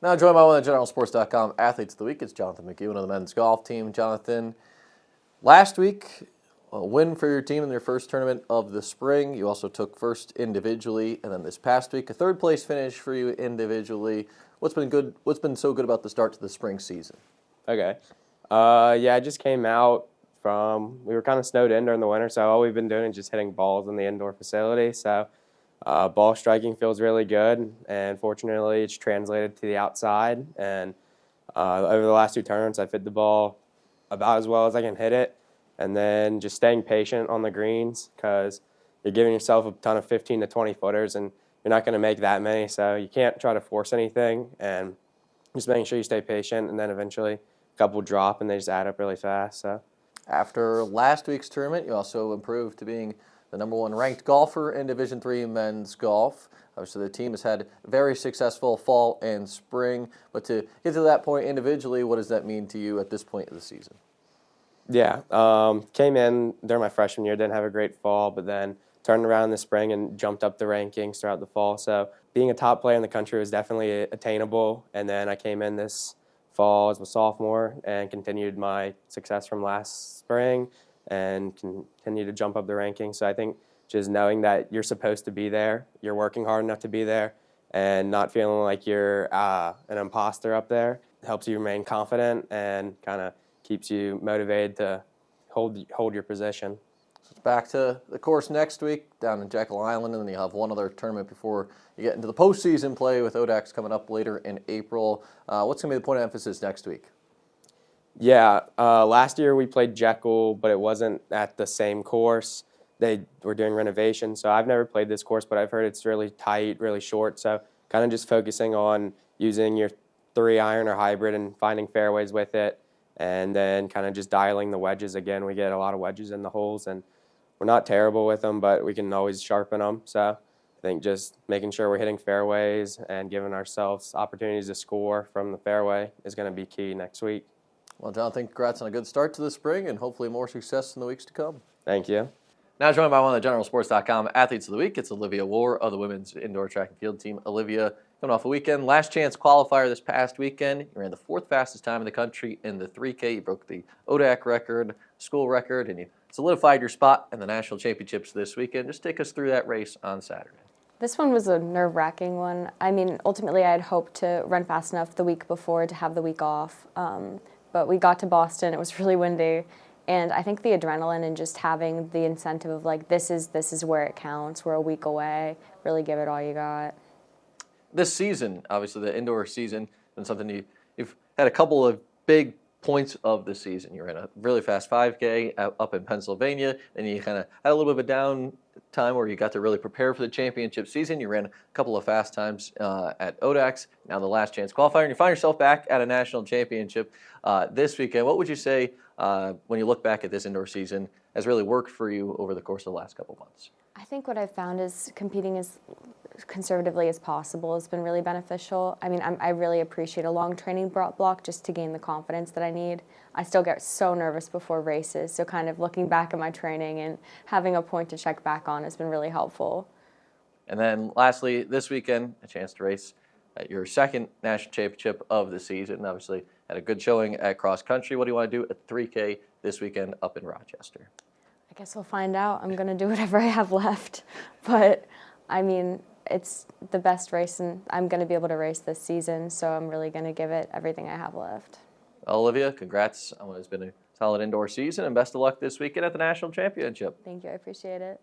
Now joined by one of the GeneralSports.com athletes of the week, it's Jonathan McEwen of the men's golf team. Jonathan, last week, a win for your team in their first tournament of the spring. You also took first individually, and then this past week, a third-place finish for you individually. What's been good? What's been so good about the start to the spring season? Okay. I just came out we were kind of snowed in during the winter, so all we've been doing is just hitting balls in the indoor facility. So ball striking feels really good, and fortunately it's translated to the outside. And over the last two tournaments, I've hit the ball about as well as I can hit it. And then just staying patient on the greens, because you're giving yourself a ton of 15 to 20 footers, and you're not going to make that many, so you can't try to force anything, and just making sure you stay patient, and then eventually a couple drop and they just add up really fast. So after last week's tournament, you also improved to being the #1 ranked golfer in Division III men's golf. Obviously, the team has had a very successful fall and spring, but to get to that point individually, what does that mean to you at this point of the season? Yeah, came in during my freshman year, didn't have a great fall, but then turned around in the spring and jumped up the rankings throughout the fall. So being a top player in the country was definitely attainable, and then I came in this fall as a sophomore and continued my success from last spring and continue to jump up the rankings. So I think just knowing that you're supposed to be there, you're working hard enough to be there, and not feeling like you're an imposter up there helps you remain confident and kind of keeps you motivated to hold your position. So it's back to the course next week down in Jekyll Island, and then you'll have one other tournament before you get into the postseason play with ODAX coming up later in April. What's going to be the point of emphasis next week? Yeah, last year we played Jekyll, but it wasn't at the same course. They were doing renovations, so I've never played this course, but I've heard it's really tight, really short, so kind of just focusing on using your 3-iron or hybrid and finding fairways with it, and then kind of just dialing the wedges again. We get a lot of wedges in the holes, and we're not terrible with them, but we can always sharpen them. So I think just making sure we're hitting fairways and giving ourselves opportunities to score from the fairway is going to be key next week. Well, Jonathan, congrats on a good start to the spring and hopefully more success in the weeks to come. Thank you. Now joined by one of the GeneralSports.com athletes of the week, it's Olivia Warr of the women's indoor track and field team. Olivia, coming off a weekend, last chance qualifier this past weekend. You ran the 4th fastest time in the country in the 3K. You broke the ODAC record, school record, and you solidified your spot in the national championships this weekend. Just take us through that race on Saturday. This one was a nerve-wracking one. I mean, ultimately I had hoped to run fast enough the week before to have the week off, but we got to Boston. It was really windy. And I think the adrenaline and just having the incentive of like, this is where it counts. We're a week away. Really give it all you got. This season, obviously the indoor season, been something you've had a couple of big points of the season. You ran a really fast 5K up in Pennsylvania, and you kind of had a little bit of a down time where you got to really prepare for the championship season. You ran a couple of fast times at ODAX, now the last chance qualifier, and you find yourself back at a national championship this weekend. What would you say when you look back at this indoor season has really worked for you over the course of the last couple of months? I think what I've found is competing as conservatively as possible has been really beneficial. I mean, I really appreciate a long training block just to gain the confidence that I need. I still get so nervous before races, so kind of looking back at my training and having a point to check back on has been really helpful. And then lastly, this weekend, a chance to race at your 2nd national championship of the season. Obviously, had a good showing at cross country. What do you want to do at 3K this weekend up in Rochester? I guess we'll find out. I'm going to do whatever I have left. But, I mean, it's the best race and I'm going to be able to race this season, so I'm really going to give it everything I have left. Olivia, congrats on what has been a solid indoor season, and best of luck this weekend at the national championship. Thank you. I appreciate it.